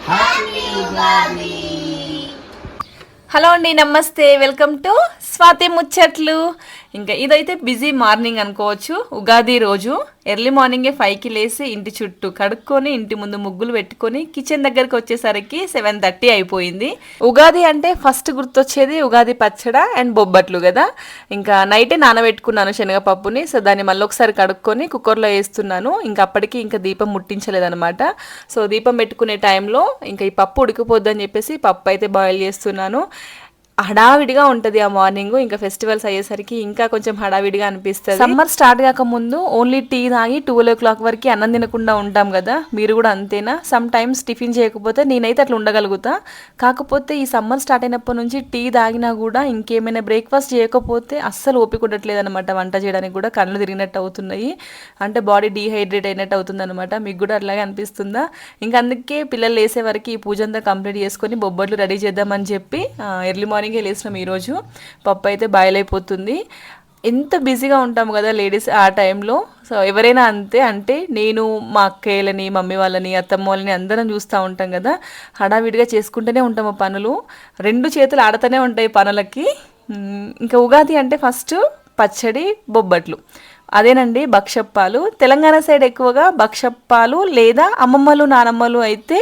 Happy Ugadi. Hello అండి, నమస్తే, welcome to Swathi ముచ్చట్లు. ఇంకా ఇదైతే బిజీ మార్నింగ్ అనుకోవచ్చు. ఉగాది రోజు ఎర్లీ మార్నింగే 5కి లేసి ఇంటి చుట్టూ కడుక్కొని ఇంటి ముందు ముగ్గులు పెట్టుకొని కిచెన్ దగ్గరికి వచ్చేసరికి 7:30 అయిపోయింది. ఉగాది అంటే ఫస్ట్ గుర్తొచ్చేది ఉగాది పచ్చడ అండ్ బొబ్బట్లు కదా. ఇంకా నైటే నానబెట్టుకున్నాను శనగపప్పుని. సో దాన్ని మళ్ళీ ఒకసారి కడుక్కొని కుక్కర్లో వేస్తున్నాను. ఇంకా అప్పటికి ఇంకా దీపం ముట్టించలేదనమాట. సో దీపం పెట్టుకునే టైంలో ఇంకా ఈ పప్పు ఉడికిపోద్దని చెప్పేసి పప్పు అయితే బాయిల్ చేస్తున్నాను. హడావిడిగా ఉంటుంది ఆ మార్నింగ్. ఇంకా ఫెస్టివల్స్ అయ్యేసరికి ఇంకా కొంచెం హడావిడిగా అనిపిస్తుంది. సమ్మర్ స్టార్ట్ కాక ముందు ఓన్లీ టీ తాగి 12 o'clock వరకు అన్నం తినకుండా ఉంటాం కదా. మీరు కూడా అంతేనా? సమ్ టైమ్స్ టిఫిన్ చేయకపోతే నేనైతే అట్లా ఉండగలుగుతా. కాకపోతే ఈ సమ్మర్ స్టార్ట్ అయినప్పటి నుంచి టీ తాగినా కూడా ఇంకేమైనా బ్రేక్ఫాస్ట్ చేయకపోతే అస్సలు ఓపిక ఉండట్లేదు అనమాట. వంట చేయడానికి కూడా కళ్ళు తిరిగినట్టు అవుతున్నాయి. అంటే బాడీ డీహైడ్రేట్ అయినట్టు అవుతుంది అనమాట. మీకు కూడా అట్లాగే అనిపిస్తుందా? ఇంకా అందుకే పిల్లలు లేసే వరకు ఈ పూజ అంతా కంప్లీట్ చేసుకొని బొబ్బట్లు రెడీ చేద్దామని చెప్పి ఎర్లీ మార్నింగే లేసినాం. ఈరోజు పప్పు అయితే బాయిల్ అయిపోతుంది. ఎంత బిజీగా ఉంటాము కదా లేడీస్ ఆ టైంలో. సో ఎవరైనా అంతే. అంటే నేను మా అక్కయ్యలని, మమ్మీ వాళ్ళని, అత్తమ్మ వాళ్ళని అందరం చూస్తూ ఉంటాం కదా. హడావిడిగా చేసుకుంటూనే ఉంటాము పనులు. 2 చేతులు ఆడుతూనే ఉంటాయి పనులకి. ఇంకా ఉగాది అంటే ఫస్ట్ పచ్చడి, బొబ్బట్లు. అదేనండి భక్షప్పాలు. తెలంగాణ సైడ్ ఎక్కువగా భక్షప్పాలు లేదా అమ్మమ్మలు నానమ్మలు అయితే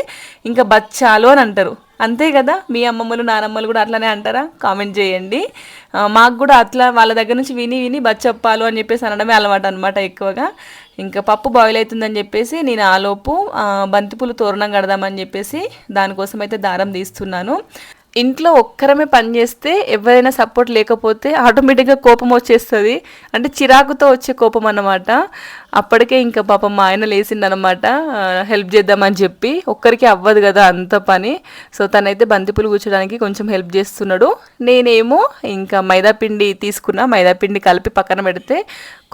ఇంకా బచ్చాలు అని అంటారు. అంతే కదా? మీ అమ్మమ్మలు నానమ్మలు కూడా అట్లానే అంటారా? కామెంట్ చేయండి. మాకు కూడా అట్లా వాళ్ళ దగ్గర నుంచి విని విని బచ్చప్పాలు అని చెప్పేసి అనడమే అలవాటు అనమాట ఎక్కువగా. ఇంకా పప్పు బాయిల్ అవుతుందని చెప్పేసి నేను ఆలోపు బంతిపూలు తోరణం కడదామని చెప్పేసి దానికోసం అయితే దారం తీస్తున్నాను. ఇంట్లో ఒక్కరమే పని చేస్తే ఎవరైనా సపోర్ట్ లేకపోతే ఆటోమేటిక్గా కోపం వచ్చేస్తుంది. అంటే చిరాకుతో వచ్చే కోపం అన్నమాట. అప్పటికే ఇంకా పాపం మా ఆయన లేచిండనమాట హెల్ప్ చేద్దామని చెప్పి. ఒక్కరికి అవ్వదు కదా అంత పని. సో తనైతే బంతిపూలు కూర్చోడానికి కొంచెం హెల్ప్ చేస్తున్నాడు. నేనేమో ఇంకా మైదాపిండి తీసుకున్నా. మైదాపిండి కలిపి పక్కన పెడితే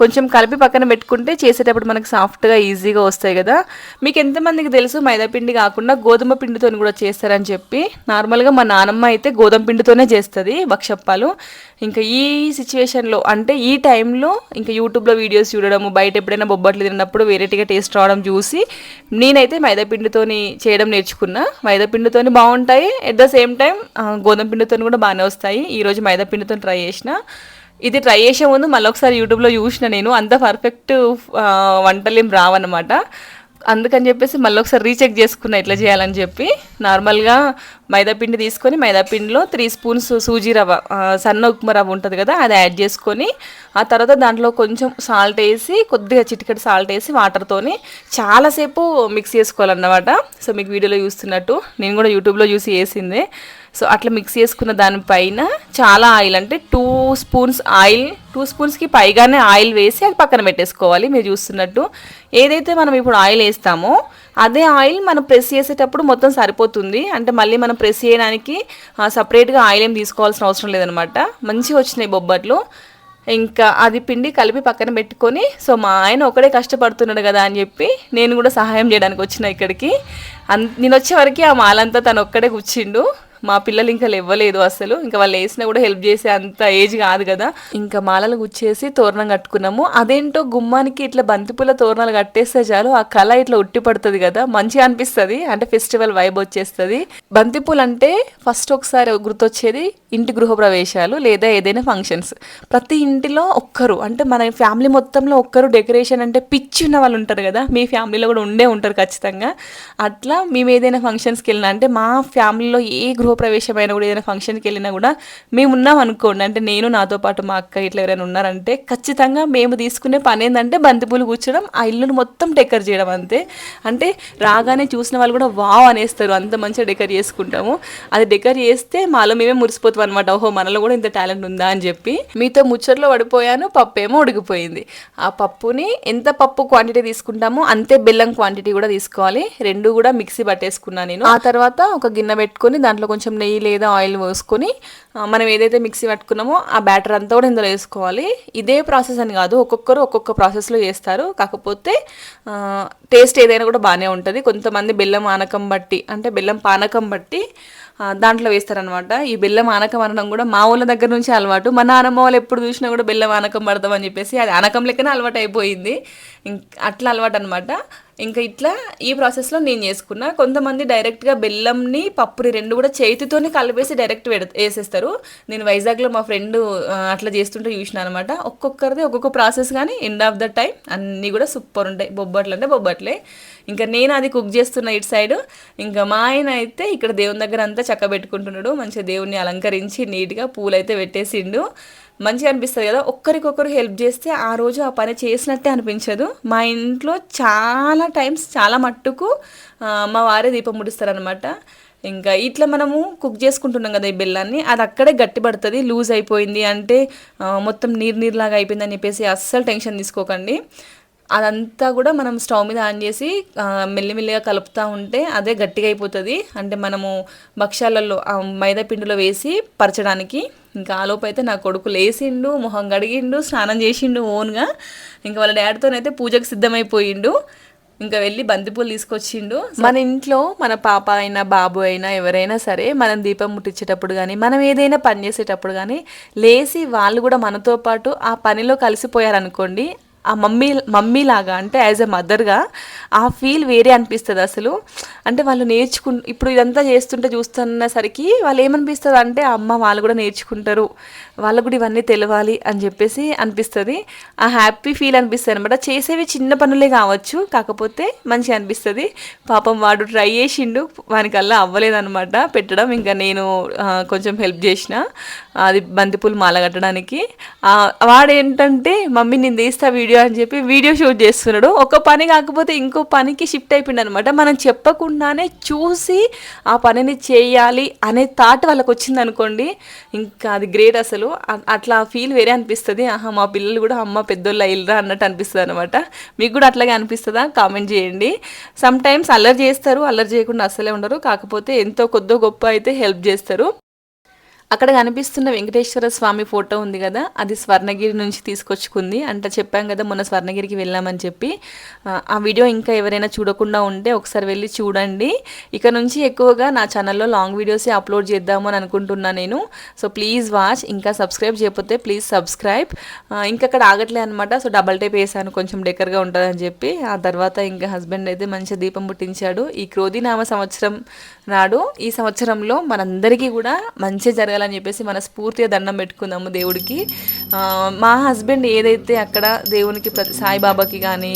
కొంచెం కలిపి పక్కన పెట్టుకుంటే చేసేటప్పుడు మనకు సాఫ్ట్గా ఈజీగా వస్తాయి కదా. మీకు ఎంతమందికి తెలుసు మైదాపిండి కాకుండా గోధుమ పిండితో కూడా చేస్తారని చెప్పి. నార్మల్గా మా నానమ్మ అయితే గోధుమ పిండితోనే చేస్తుంది భక్షప్పాలు. ఇంకా ఈ సిచ్యువేషన్లో అంటే ఈ టైంలో ఇంకా యూట్యూబ్లో వీడియోస్ చూడడము, బయట ఎప్పుడైనా బొబ్బట్లు తిన్నప్పుడు వెరైటీగా టేస్ట్ రావడం చూసి నేనైతే మైదాపిండితోని చేయడం నేర్చుకున్నా. మైదాపిండితోని బాగుంటాయి. ఎట్ ద సేమ్ టైం గోధుమ పిండితో కూడా బాగానే వస్తాయి. ఈరోజు మైదాపిండితో ట్రై చేసిన. ఇది ట్రై చేసే ముందు మళ్ళీ ఒకసారి యూట్యూబ్లో చూసిన. నేను అంత పర్ఫెక్ట్ వంటలేం రావన్నమాట. అందుకని చెప్పేసి మళ్ళీ ఒకసారి రీచెక్ చేసుకున్నా ఎట్లా చేయాలని చెప్పి. నార్మల్గా మైదాపిండి తీసుకొని మైదాపిండిలో 3 spoons సూజీ రవ్వ, సన్న ఉప్మా రవ్వ ఉంటుంది కదా, అది యాడ్ చేసుకొని ఆ తర్వాత దాంట్లో కొంచెం సాల్ట్ వేసి, కొద్దిగా చిటికెడు సాల్ట్ వేసి వాటర్తోని చాలాసేపు మిక్స్ చేసుకోవాలన్నమాట. సో మీకు వీడియోలో చూస్తున్నట్టు నేను కూడా యూట్యూబ్లో చూసి వేసిందే. సో అట్లా మిక్స్ చేసుకున్న దానిపైన చాలా ఆయిల్, అంటే 2 spoons ఆయిల్, 2 spoonsకి పైగానే ఆయిల్ వేసి అది పక్కన పెట్టేసుకోవాలి. మీరు చూస్తున్నట్టు ఏదైతే మనం ఇప్పుడు ఆయిల్ వేస్తామో అదే ఆయిల్ మనం ప్రెస్ చేసేటప్పుడు మొత్తం సరిపోతుంది. అంటే మళ్ళీ మనం ప్రెస్ చేయడానికి సపరేట్గా ఆయిల్ ఏం తీసుకోవాల్సిన అవసరం లేదనమాట. మంచిగా వచ్చినాయి బొబ్బట్లు. ఇంకా అది పిండి కలిపి పక్కన పెట్టుకొని, సో మా ఆయన ఒకడే కష్టపడుతున్నాడు కదా అని చెప్పి నేను కూడా సహాయం చేయడానికి వచ్చిన ఇక్కడికి. నేను వచ్చే వరకు ఆ మాలంతా తను ఒక్కడే కూర్చిండు. మా పిల్లలు ఇంకా లేవ్వలేదు అసలు. ఇంకా వాళ్ళు వేసినా కూడా హెల్ప్ చేసే అంత ఏజ్ కాదు కదా. ఇంకా మాలలు గుచ్చేసి తోరణం కట్టుకున్నాము. అదేంటో గుమ్మానికి ఇట్లా బంతిపూల తోరణాలు కట్టేస్తే చాలు ఆ కళ ఇట్లా ఉట్టి పడుతుంది కదా, మంచిగా అనిపిస్తుంది. అంటే ఫెస్టివల్ వైబ్ వచ్చేస్తుంది. బంతిపూలు అంటే ఫస్ట్ ఒకసారి గుర్తొచ్చేది ఇంటి గృహప్రవేశాలు లేదా ఏదైనా ఫంక్షన్స్. ప్రతి ఇంటిలో ఒక్కరు, అంటే మన ఫ్యామిలీ మొత్తంలో ఒక్కరు డెకరేషన్ అంటే పిచ్చి ఉన్న వాళ్ళు ఉంటారు కదా. మీ ఫ్యామిలీలో కూడా ఉండే ఉంటారు ఖచ్చితంగా. అట్లా మేము ఏదైనా ఫంక్షన్స్కి వెళ్ళినా, అంటే మా ఫ్యామిలీలో ఏ గృహప్రవేశమైనా కూడా ఏదైనా ఫంక్షన్కి వెళ్ళినా కూడా మేము ఉన్నాం అనుకోండి, అంటే నేను నాతో పాటు మా అక్క ఇట్లా ఎవరైనా ఉన్నారంటే ఖచ్చితంగా మేము తీసుకునే పని ఏంటంటే బంతిపూలు కూర్చోడం, ఆ ఇల్లును మొత్తం డెకర్ చేయడం అంతే. అంటే రాగానే చూసిన వాళ్ళు కూడా వావ్ అనేస్తారు, అంత మంచిగా డెకర్ చేసుకుంటాము. అది డెకర్ చేస్తే మాలో మేమే మురిసిపోతాం అనమాట. ఓహో మనలో కూడా ఇంత టాలెంట్ ఉందా అని చెప్పి. మీతో ముచ్చట్లో పడిపోయాను. పప్పు ఏమో ఉడికిపోయింది. ఆ పప్పుని ఎంత పప్పు క్వాంటిటీ తీసుకుంటామో అంతే బెల్లం క్వాంటిటీ కూడా తీసుకోవాలి. 2 కూడా మిక్సీ పట్టేసుకున్నాను నేను. ఆ తర్వాత ఒక గిన్నె పెట్టుకొని దాంట్లో కొంచెం నెయ్యి లేదా ఆయిల్ పోసుకొని మనం ఏదైతే మిక్సీ పట్టుకున్నామో ఆ బ్యాటర్ అంతా కూడా ఇందులో వేసుకోవాలి. ఇదే ప్రాసెస్ అని కాదు, ఒక్కొక్కరు ఒక్కొక్క ప్రాసెస్లో చేస్తారు. కాకపోతే టేస్ట్ ఏదైనా కూడా బాగానే ఉంటుంది. కొంతమంది బెల్లం ఆనకం బట్టి, అంటే బెల్లం పానకం బట్టి దాంట్లో వేస్తారనమాట. ఈ బెల్లం ఆనకం అనడం కూడా మా ఊళ్ళ దగ్గర నుంచి అలవాటు. మా నాన్నమ్మ వాళ్ళు ఎప్పుడు చూసినా కూడా బెల్లం ఆనకం పడదామని చెప్పేసి అది ఆనకం లెక్కనే అలవాటు అయిపోయింది. అట్లా అలవాటు అనమాట. ఇంకా ఇట్లా ఈ ప్రాసెస్లో నేను చేసుకున్నా. కొంతమంది డైరెక్ట్గా బెల్లంని పప్పుని రెండు కూడా చేతితోనే కలిపేసి డైరెక్ట్ వేసేస్తారు. నేను వైజాగ్లో మా ఫ్రెండ్ అట్లా చేస్తుంటే చూసిన అనమాట. ఒక్కొక్కరిది ఒక్కొక్క ప్రాసెస్, కానీ ఎండ్ ఆఫ్ ద టైం అన్నీ కూడా సూపర్ ఉంటాయి. బొబ్బట్లు అంటే బొబ్బట్లే. ఇంకా నేను అది కుక్ చేస్తున్నా ఇటు సైడ్. ఇంకా మా ఆయన అయితే ఇక్కడ దేవుని దగ్గర అంతా చక్క పెట్టుకుంటున్నాడు. మంచిగా దేవుణ్ణి అలంకరించి నీట్గా పూలు అయితే పెట్టేసిండు. మంచిగా అనిపిస్తుంది కదా, ఒక్కరికొకరు హెల్ప్ చేస్తే ఆ రోజు ఆ పని చేసినట్టే అనిపించదు. మా ఇంట్లో చాలా టైమ్స్ చాలా మట్టుకు మా వారే దీపం ముడిస్తారనమాట. ఇంకా ఇట్లా మనము కుక్ చేసుకుంటున్నాం కదా ఈ బెల్లాన్ని, అది అక్కడే గట్టి పడుతుంది. లూజ్ అయిపోయింది అంటే మొత్తం నీరులాగా అయిపోయిందని చెప్పేసి అస్సలు టెన్షన్ తీసుకోకండి. అదంతా కూడా మనం స్టవ్ మీద ఆన్ చేసి మెల్లిమెల్లిగా కలుపుతూ ఉంటే అదే గట్టిగా అయిపోతుంది. అంటే మనము భక్ష్యాలలో మైదా పిండిలో వేసి పరచడానికి. ఇంకా ఆలోపు అయితే నా కొడుకు లేచిండు, మొహం కడిగిండు, స్నానం చేసిండు ఓన్గా. ఇంకా వాళ్ళ డాడీతోనైతే పూజకు సిద్ధమైపోయిండు. ఇంకా వెళ్ళి బంతిపూలు తీసుకొచ్చిండు. మన ఇంట్లో మన పాప అయినా బాబు అయినా ఎవరైనా సరే మనం దీపం ముట్టించేటప్పుడు కానీ మనం ఏదైనా పని చేసేటప్పుడు కానీ లేచి వాళ్ళు కూడా మనతో పాటు ఆ పనిలో కలిసిపోయారనుకోండి, ఆ మమ్మీ లాగా అంటే యాజ్ ఎ మదర్గా ఆ ఫీల్ వేరే అనిపిస్తుంది అసలు. అంటే వాళ్ళు ఇప్పుడు ఇదంతా చేస్తుంటే చూస్తున్నసరికి వాళ్ళు ఏమనిపిస్తుంది అంటే అమ్మ వాళ్ళు కూడా నేర్చుకుంటారు, వాళ్ళకు కూడా ఇవన్నీ తెలియాలి అని చెప్పేసి అనిపిస్తుంది. ఆ హ్యాపీ ఫీల్ అనిపిస్తుంది అనమాట. చేసేవి చిన్న పనులే కావచ్చు, కాకపోతే మంచిగా అనిపిస్తుంది. పాపం వాడు ట్రై చేసిండు, వానికల్లా అవ్వలేదన్నమాట పెట్టడం. ఇంకా నేను కొంచెం హెల్ప్ చేసిన అది బంతిపూలు మాల కట్టడానికి. వాడేంటంటే మమ్మీ నేను తీస్తా వీడియో అని చెప్పి వీడియో షూట్ చేస్తున్నాడు. ఒక పని కాకపోతే ఇంకో పనికి షిఫ్ట్ అయిపోయింది అనమాట. మనం చెప్పకుండానే చూసి ఆ పనిని చేయాలి అనే థాట్ వాళ్ళకి వచ్చింది అనుకోండి, ఇంకా అది గ్రేట్ అసలు. అట్లా ఫీల్ వేరే అనిపిస్తుంది. ఆహా మా పిల్లలు కూడా అమ్మ పెద్దోళ్ళు అయ్యిరా అన్నట్టు అనిపిస్తుంది అనమాట. మీకు కూడా అట్లాగే అనిపిస్తుందా? కామెంట్ చేయండి. సమ్ టైమ్స్ అల్లరి చేస్తారు, అల్లరి చేయకుండా అస్సలే ఉండరు. కాకపోతే ఎంతో కొద్దో గొప్ప అయితే హెల్ప్ చేస్తారు. అక్కడ కనిపిస్తున్న వెంకటేశ్వర స్వామి ఫోటో ఉంది కదా, అది స్వర్ణగిరి నుంచి తీసుకొచ్చుకుంది. అంటే చెప్పాం కదా మొన్న స్వర్ణగిరికి వెళ్ళామని చెప్పి. ఆ వీడియో ఇంకా ఎవరైనా చూడకుండా ఉంటే ఒకసారి వెళ్ళి చూడండి. ఇక నుంచి ఎక్కువగా నా ఛానల్లో లాంగ్ వీడియోసే అప్లోడ్ చేద్దాము అని అనుకుంటున్నా నేను. So please watch. ఇంకా సబ్స్క్రైబ్ చేయకపోతే ప్లీజ్ సబ్స్క్రైబ్. ఇంకా అక్కడ ఆగట్లే అనమాట. సో డబల్ టైప్ వేసాను కొంచెం డెకర్గా ఉంటుందని చెప్పి. ఆ తర్వాత ఇంకా హస్బెండ్ అయితే మంచిగా దీపం పుట్టించాడు. ఈ క్రోధినామ సంవత్సరం నాడు, ఈ సంవత్సరంలో మనందరికీ కూడా మంచి జరగాలని చెప్పేసి మన స్ఫూర్తిగా దండం పెట్టుకుందాము దేవుడికి. మా హస్బెండ్ ఏదైతే అక్కడ దేవునికి సాయిబాబాకి కానీ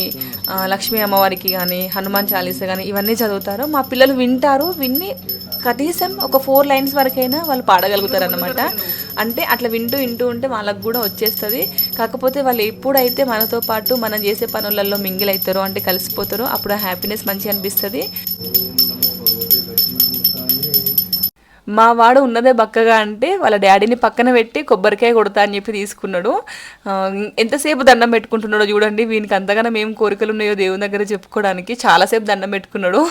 లక్ష్మీ అమ్మవారికి కానీ హనుమాన్ చాలీసా కానీ ఇవన్నీ చదువుతారో మా పిల్లలు వింటారు. విని కనీసం ఒక 4 లైన్స్ వరకైనా వాళ్ళు పాడగలుగుతారు అన్నమాట. అంటే అట్లా వింటూ ఉంటే వాళ్ళకు కూడా వచ్చేస్తుంది. కాకపోతే వాళ్ళు ఎప్పుడైతే మనతో పాటు మనం చేసే పనులలో మింగిల్ అవుతారో అంటే కలిసిపోతారో అప్పుడు ఆ హ్యాపీనెస్ మంచిగా అనిపిస్తుంది. మా వాడు ఉన్నదే బక్కగా అంటే వాళ్ళ డాడీని పక్కన పెట్టి కొబ్బరికాయ కొడతా అని చెప్పి తీసుకున్నాడు. ఎంతసేపు దండం పెట్టుకుంటున్నాడో చూడండి. వీనికి అంతగానో మేము కోరికలు ఉన్నాయో దేవుని దగ్గర చెప్పుకోవడానికి చాలాసేపు దండం పెట్టుకున్నాడు.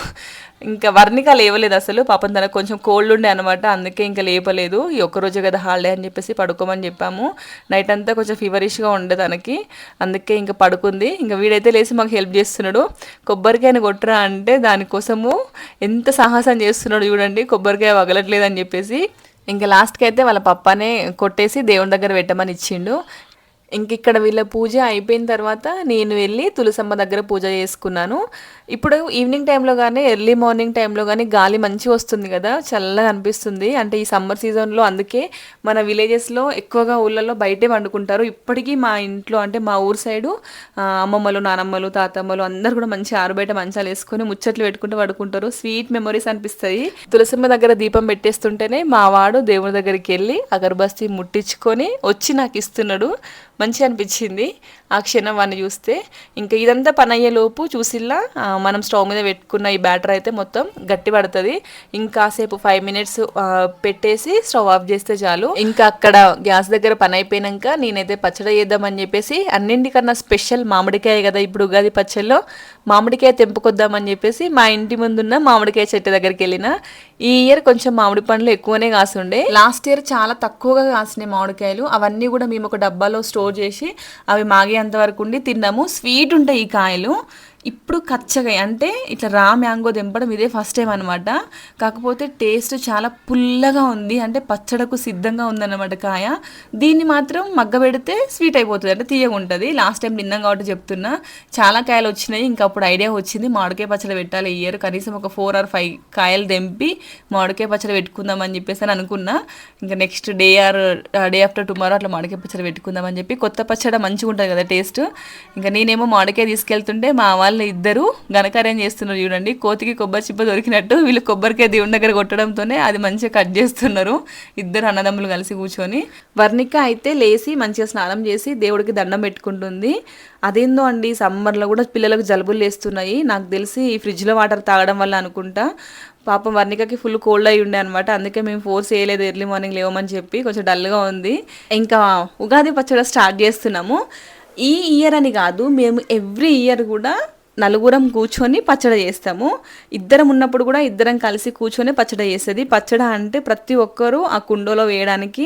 ఇంకా వర్ణిక లేవలేదు అసలు. పాపం తనకు కొంచెం కోల్డ్ ఉండే అనమాట, అందుకే ఇంకా లేపలేదు. ఈ ఒక్కరోజే కదా హాలిడే అని చెప్పేసి పడుకోమని చెప్పాము. నైట్ అంతా కొంచెం ఫీవరిష్గా ఉండే తనకి, అందుకే ఇంకా పడుకుంది. ఇంకా వీడైతే లేచి మాకు హెల్ప్ చేస్తున్నాడు. కొబ్బరికాయని కొట్టరా అంటే దానికోసము ఎంత సాహసం చేస్తున్నాడు చూడండి. కొబ్బరికాయ వగలట్లేదు అని చెప్పేసి ఇంకా లాస్ట్కి అయితే వాళ్ళ పప్పానే కొట్టేసి దేవుని దగ్గర పెట్టమని ఇచ్చిండు. ఇంక ఇక్కడ వీళ్ళ పూజ అయిపోయిన తర్వాత నేను వెళ్ళి తులసమ్మ దగ్గర పూజ చేసుకున్నాను. ఇప్పుడు ఈవినింగ్ టైంలో కానీ ఎర్లీ మార్నింగ్ టైంలో కానీ గాలి మంచిగా వస్తుంది కదా, చల్లగా అనిపిస్తుంది. అంటే ఈ సమ్మర్ సీజన్లో అందుకే మన విలేజెస్లో ఎక్కువగా ఊళ్ళల్లో బయటే వండుకుంటారు. ఇప్పటికీ మా ఇంట్లో అంటే మా ఊరు సైడు అమ్మమ్మలు నానమ్మలు తాతమ్మలు అందరు కూడా మంచి ఆరుబయట మంచాలు వేసుకొని ముచ్చట్లు పెట్టుకుంటూ పడుకుంటారు. స్వీట్ మెమరీస్ అనిపిస్తాయి. తులసమ్మ దగ్గర దీపం పెట్టేస్తుంటేనే మా వాడు దేవుని దగ్గరికి వెళ్ళి అగరబస్తీ ముట్టించుకొని వచ్చి నాకు ఇస్తున్నాడు. మంచిగా అనిపించింది ఆ క్షణం వాడిని చూస్తే. ఇంకా ఇదంతా పని అయ్యేలోపు చూసిల్లా మనం స్టవ్ మీద పెట్టుకున్న ఈ బ్యాటర్ అయితే మొత్తం గట్టి పడుతుంది. ఇంకాసేపు 5 మినిట్స్ పెట్టేసి స్టవ్ ఆఫ్ చేస్తే చాలు. ఇంకా అక్కడ గ్యాస్ దగ్గర పని అయిపోయినాక నేనైతే పచ్చడి చేద్దామని చెప్పేసి, అన్నింటికన్నా స్పెషల్ మామిడికాయ కదా ఇప్పుడు ఉగాది పచ్చడిలో, మామిడికాయ తెంపుకొద్దామని చెప్పేసి మా ఇంటి ముందున్న మామిడికాయ చెట్టు దగ్గరికి వెళ్ళిన. ఈ ఇయర్ కొంచెం మామిడి పండ్లు ఎక్కువనే కాసుండే. లాస్ట్ ఇయర్ చాలా తక్కువగా కాసినాయి మామిడికాయలు. అవన్నీ కూడా మేము ఒక డబ్బాలో స్టోర్ చేసి అవి మాగేంత వరకు ఉండి తిన్నాము. స్వీట్ ఉంటాయి ఈ కాయలు. ఇప్పుడు కచ్చగా అంటే ఇట్లా రా మ్యాంగో తెంపడం ఇదే ఫస్ట్ టైం అనమాట. కాకపోతే టేస్ట్ చాలా పుల్లగా ఉంది, అంటే పచ్చడకు సిద్ధంగా ఉందన్నమాట కాయ. దీన్ని మాత్రం మగ్గబెడితే స్వీట్ అయిపోతుంది, అంటే తీయగా ఉంటుంది. లాస్ట్ టైం తిన్నాం కాబట్టి చెప్తున్నా. చాలా కాయలు వచ్చినాయి, ఇంకా అప్పుడు ఐడియా వచ్చింది మామిడికాయ పచ్చడి పెట్టాలి ఈ ఇయర్. కనీసం ఒక 4 or 5 కాయలు తెంపి మామిడికాయ పచ్చడి పెట్టుకుందామని చెప్పేసి అని అనుకున్నా. ఇంకా నెక్స్ట్ డే ఆఫ్టర్ టుమారో అట్లా మామిడికాయ పచ్చడి పెట్టుకుందామని చెప్పి. కొత్త పచ్చడి మంచిగా ఉంటుంది కదా టేస్ట్. ఇంకా నేనేమో మామిడికాయ తీసుకెళ్తుంటే మా వాళ్ళు ఇద్దరు ఘనకార్యం చేస్తున్నారు చూడండి. కోతికి కొబ్బరి చిప్ప దొరికినట్టు వీళ్ళు కొబ్బరికాయ దేవుని దగ్గర కొట్టడంతోనే అది మంచిగా కట్ చేస్తున్నారు ఇద్దరు అన్నదమ్ములు కలిసి కూర్చొని. వర్ణిక అయితే లేచి మంచిగా స్నానం చేసి దేవుడికి దండం పెట్టుకుంటుంది. అదేందో అండి సమ్మర్లో కూడా పిల్లలకు జలుబులు లేస్తున్నాయి, నాకు తెలిసి ఈ ఫ్రిడ్జ్లో వాటర్ తాగడం వల్ల అనుకుంటా. పాపం వర్ణికకి ఫుల్ కోల్డ్ అయి ఉండే అనమాట, అందుకే మేము ఫోర్స్ చేయలేదు ఎర్లీ మార్నింగ్ లేవమని చెప్పి. కొంచెం డల్గా ఉంది. ఇంకా ఉగాది పచ్చడి స్టార్ట్ చేస్తున్నాము. ఈ ఇయర్ అని కాదు, మేము ఎవ్రీ ఇయర్ కూడా నలుగురం కూర్చొని పచ్చడి చేస్తాము. ఇద్దరం ఉన్నప్పుడు కూడా ఇద్దరం కలిసి కూర్చొని పచ్చడి చేసేది. పచ్చడి అంటే ప్రతి ఒక్కరూ ఆ కుండలో వేయడానికి,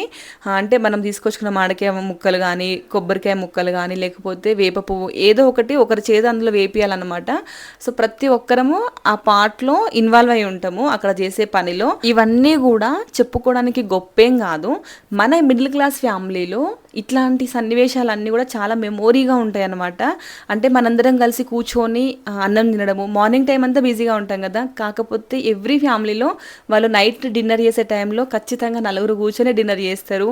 అంటే మనం తీసుకొచ్చుకున్న మామిడికాయ ముక్కలు కానీ కొబ్బరికాయ ముక్కలు కానీ లేకపోతే వేప పువ్వు ఏదో ఒకటి ఒకరి చేతి అందులో వేపియాలన్నమాట. సో ప్రతి ఒక్కరము ఆ పార్ట్లో ఇన్వాల్వ్ అయి ఉంటాము అక్కడ చేసే పనిలో. ఇవన్నీ కూడా చెప్పుకోవడానికి గొప్పేం కాదు. మన మిడిల్ క్లాస్ ఫ్యామిలీలో ఇట్లాంటి సన్నివేశాలన్నీ కూడా చాలా మెమోరీగా ఉంటాయి అన్నమాట. అంటే మనందరం కలిసి కూర్చొని అన్నం తినడము. మార్నింగ్ టైం అంతా బిజీగా ఉంటాం కదా, కాకపోతే ఎవ్రీ ఫ్యామిలీలో వాళ్ళు నైట్ డిన్నర్ చేసే టైంలో ఖచ్చితంగా నలుగురు కూర్చొని డిన్నర్ చేస్తారు.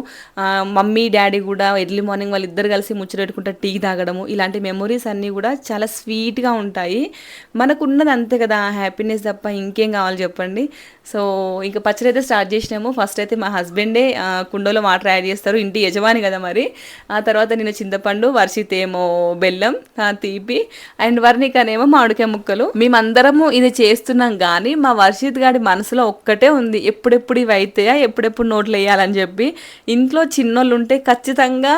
మమ్మీ డాడీ కూడా ఎర్లీ మార్నింగ్ వాళ్ళు ఇద్దరు కలిసి ముచ్చటెట్టుకుంటే టీ తాగడము, ఇలాంటి మెమొరీస్ అన్నీ కూడా చాలా స్వీట్గా ఉంటాయి. మనకున్నది అంతే కదా హ్యాపీనెస్ తప్ప ఇంకేం కావాలి చెప్పండి. సో ఇంకా పచ్చడి అయితే స్టార్ట్ చేసినాము. ఫస్ట్ అయితే మా హస్బెండే కుండలో వాటర్ యాడ్ చేస్తారు, ఇంటి యజమాని కదా మరి. ఆ తర్వాత నేను చింతపండు, వర్షిత్ ఏమో బెల్లం, తీపి, అండ్ వర్ణికనేమో మామిడికాయ ముక్కలు. మేమందరము ఇది చేస్తున్నాం కానీ మా వర్షిత్ గాడి మనసులో ఒక్కటే ఉంది, ఎప్పుడెప్పుడు ఇవి అయితాయా, ఎప్పుడెప్పుడు నోట్లు వేయాలని చెప్పి. ఇంట్లో చిన్నోళ్ళు ఉంటే ఖచ్చితంగా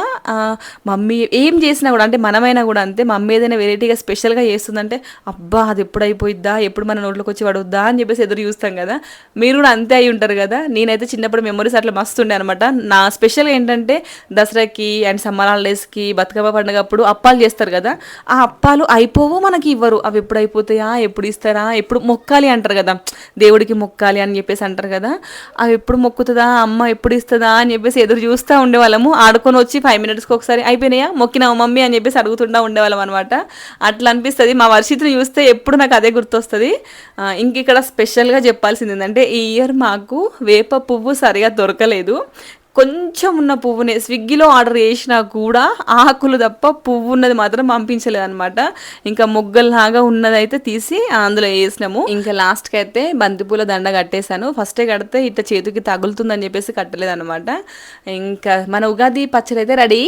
మమ్మీ ఏం చేసినా కూడా, అంటే మనమైనా కూడా అంతే, మమ్మీ ఏదైనా వెరైటీగా స్పెషల్గా చేస్తుందంటే అబ్బా అది ఎప్పుడు అయిపోయిద్దా, ఎప్పుడు మన నోట్లోకి వచ్చి పడుద్దా అని చెప్పేసి ఎదురు చూస్తాం కదా. మీరు కూడా అంతే అయి ఉంటారు కదా. నేనైతే చిన్నప్పుడు మెమొరీస్ అట్లా మస్తు ఉండే అనమాట. నా స్పెషల్ ఏంటంటే దసరాకి అండ్ సమ్మర్ హాలిడేస్కి బతుకమ్మ పండుగ అప్పుడు అప్పాలు చేస్తారు కదా, ఆ అప్పాలు అయిపోవు మనకి ఇవ్వరు. అవి ఎప్పుడు అయిపోతాయా, ఎప్పుడు ఇస్తారా, ఎప్పుడు మొక్కాలి అంటారు కదా, దేవుడికి మొక్కాలి అని చెప్పేసి అంటారు కదా. అవి ఎప్పుడు మొక్కుతుందా అమ్మ, ఎప్పుడు ఇస్తుందా అని చెప్పేసి ఎదురు చూస్తూ ఉండేవాళ్ళము. ఆడుకొని వచ్చి 5 minutesకి ఒకసారి అయిపోయినాయా మొక్కినావు మమ్మీ అని చెప్పేసి అడుగుతుంటా ఉండేవాళ్ళం అనమాట. అట్లా అనిపిస్తుంది. మా వర్షిత్ని చూస్తే ఎప్పుడు నాకు అదే గుర్తొస్తుంది. ఇంక ఇక్కడ స్పెషల్గా చెప్పాల్సింది ఏంటంటే ఈ ఇయర్ మాకు వేప పువ్వు సరిగా దొరకలేదు. కొంచెం ఉన్న పువ్వునే స్విగ్గీలో ఆర్డర్ చేసినా కూడా ఆకులు తప్ప పువ్వు ఉన్నది మాత్రం పంపించలేదు అనమాట. ఇంకా మొగ్గల్లాగా ఉన్నదైతే తీసి అందులో వేసినాము. ఇంకా లాస్ట్కి అయితే బంతిపూల దండ కట్టేశాను. ఫస్టే కడితే ఇట్లా చేతికి తగులుతుందని చెప్పేసి కట్టలేదు అనమాట. ఇంకా మన ఉగాది పచ్చడి అయితే రెడీ.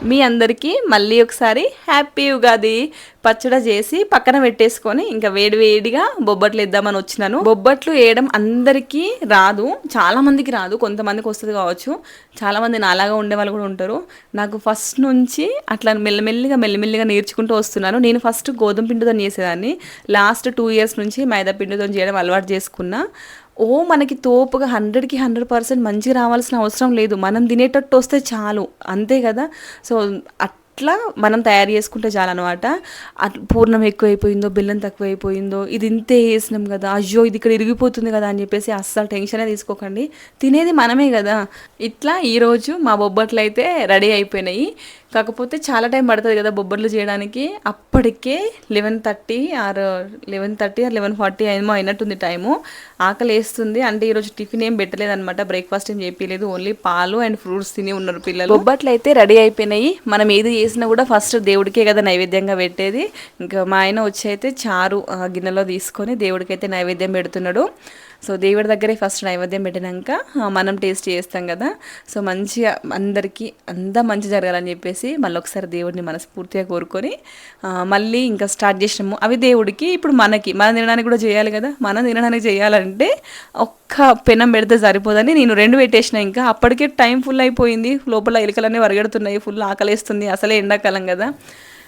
మీ అందరికీ మళ్ళీ ఒకసారి హ్యాపీ ఉగాది. పచ్చడి చేసి పక్కన పెట్టేసుకొని ఇంకా వేడివేడిగా బొబ్బట్లు వేద్దామని వచ్చినాను. బొబ్బట్లు వేయడం అందరికీ రాదు, చాలా మందికి రాదు, కొంతమందికి వస్తుంది కావచ్చు. చాలామంది నాలాగా ఉండే వాళ్ళు కూడా ఉంటారు. నాకు ఫస్ట్ నుంచి అట్లా మెల్లిమెల్లిగా నేర్చుకుంటూ వస్తున్నాను. నేను ఫస్ట్ గోధుమ పిండితో చేసేదాన్ని, లాస్ట్ 2 years నుంచి మైదా పిండితో చేయడం అలవాటు చేసుకున్నా. మనకి తోపుగా 100కి 100% మంచిగా రావాల్సిన అవసరం లేదు, మనం తినేటట్టు వస్తే చాలు, అంతే కదా. సో అట్లా మనం తయారు చేసుకుంటే చాలన్నమాట. పూర్ణం ఎక్కువైపోయిందో బెల్లం తక్కువైపోయిందో, ఇది ఇంతే వేసినాం కదా, అయ్యో ఇది ఇక్కడ ఇరిగిపోతుంది కదా అని చెప్పేసి అస్సలు టెన్షనే తీసుకోకండి, తినేది మనమే కదా. ఇట్లా ఈరోజు మా బొబ్బట్లు అయితే రెడీ అయిపోయినాయి. కాకపోతే చాలా టైం పడుతుంది కదా బొబ్బట్లు చేయడానికి. అప్పటికే 11:30 or 11:40 ఏమో అయినట్టుంది టైము. ఆకలి వేస్తుంది. అంటే ఈరోజు టిఫిన్ ఏం పెట్టలేదన్నమాట, బ్రేక్ఫాస్ట్ ఏం చేయలేదు, ఓన్లీ పాలు అండ్ ఫ్రూట్స్ తిని ఉన్నారు పిల్లలు. బొబ్బట్లు అయితే రెడీ అయిపోయినాయి. మనం ఏది చేసినా కూడా ఫస్ట్ దేవుడికే కదా నైవేద్యంగా పెట్టేది. ఇంకా మా ఆయన వచ్చి అయితే చారు గిన్నెలో తీసుకొని దేవుడికైతే నైవేద్యం పెడుతున్నాడు. సో దేవుడి దగ్గరే ఫస్ట్ నైవేద్యం పెట్టినాక మనం టేస్ట్ చేస్తాం కదా. సో మంచిగా అందరికీ అంతా మంచి జరగాలని చెప్పేసి మళ్ళీ ఒకసారి దేవుడిని మనస్ఫూర్తిగా కోరుకొని మళ్ళీ ఇంకా స్టార్ట్ చేసినాము. అవి దేవుడికి, ఇప్పుడు మనం తినడానికి కూడా చేయాలి కదా. మనం తినడానికి చేయాలంటే ఒక్క పెనం పెడితే సరిపోదని నేను 2 పెట్టేసిన. ఇంకా అప్పటికే టైం ఫుల్ అయిపోయింది, లోపల ఎలుకలన్నీ వరగడుతున్నాయి, ఫుల్ ఆకలేస్తుంది, అసలే ఎండాకాలం కదా.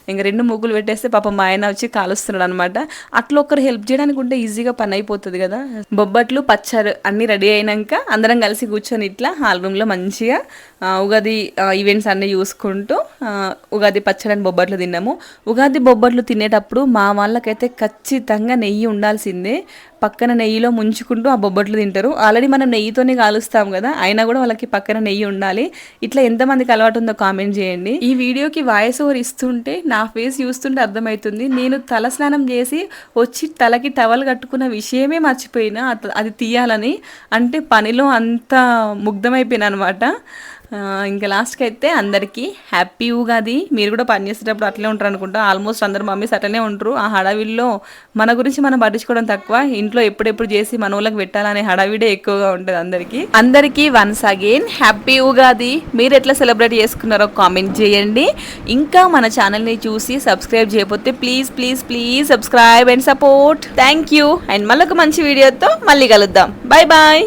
ఇంకా 2 ముగ్గులు పెట్టేస్తే పాపం మా ఆయన వచ్చి కాలుస్తున్నాడు అనమాట. అట్లా ఒకరు హెల్ప్ చేయడానికి ఉంటే ఈజీగా పని అయిపోతుంది కదా. బొబ్బట్లు పచ్చరు అన్నీ రెడీ అయినాక అందరం కలిసి కూర్చొని ఇట్లా హాల్ రూమ్లో మంచిగా ఉగాది ఈవెంట్స్ అన్నీ చూసుకుంటూ ఉగాది పచ్చడి అని బొబ్బట్లు తిన్నాము. ఉగాది బొబ్బట్లు తినేటప్పుడు మా వాళ్ళకైతే ఖచ్చితంగా నెయ్యి ఉండాల్సిందే. పక్కన నెయ్యిలో ముంచుకుంటూ ఆ బొబ్బట్లు తింటారు. ఆల్రెడీ మనం నెయ్యితోనే కాలుస్తాం కదా, అయినా కూడా వాళ్ళకి పక్కన నెయ్యి ఉండాలి. ఇట్లా ఎంతమందికి అలవాటు ఉందో కామెంట్ చేయండి. ఈ వీడియోకి వాయిస్ ఓవర్ ఇస్తుంటే నా ఫేస్ చూస్తుంటే అర్థమవుతుంది, నేను తల స్నానం చేసి వచ్చి తలకి టవల్ కట్టుకున్న విషయమే మర్చిపోయినా అది తీయాలని. అంటే పనిలో అంత ముగ్ధమైపోయినా అనమాట. ఇంకా లాస్ట్కి అయితే అందరికీ హ్యాపీ ఉగాది. మీరు కూడా పని చేసేటప్పుడు అట్లే ఉంటారు అనుకుంటా. ఆల్మోస్ట్ అందరు మమ్మీస్ అట్లనే ఉంటారు. ఆ హడావిడిలో మన గురించి మనం పట్టించుకోవడం తక్కువ, ఇంట్లో ఎప్పుడెప్పుడు చేసి మన ఊళ్ళకి పెట్టాలనే హడావిడే ఎక్కువగా ఉంటుంది అందరికీ వన్స్ అగైన్ హ్యాపీ ఉగాది. మీరు ఎట్లా సెలబ్రేట్ చేసుకున్నారో కామెంట్ చేయండి. ఇంకా మన ఛానల్ని చూసి సబ్స్క్రైబ్ చేయకపోతే please please please subscribe and support. Thank you. And మళ్ళొక మంచి వీడియోతో మళ్ళీ కలుద్దాం. Bye bye.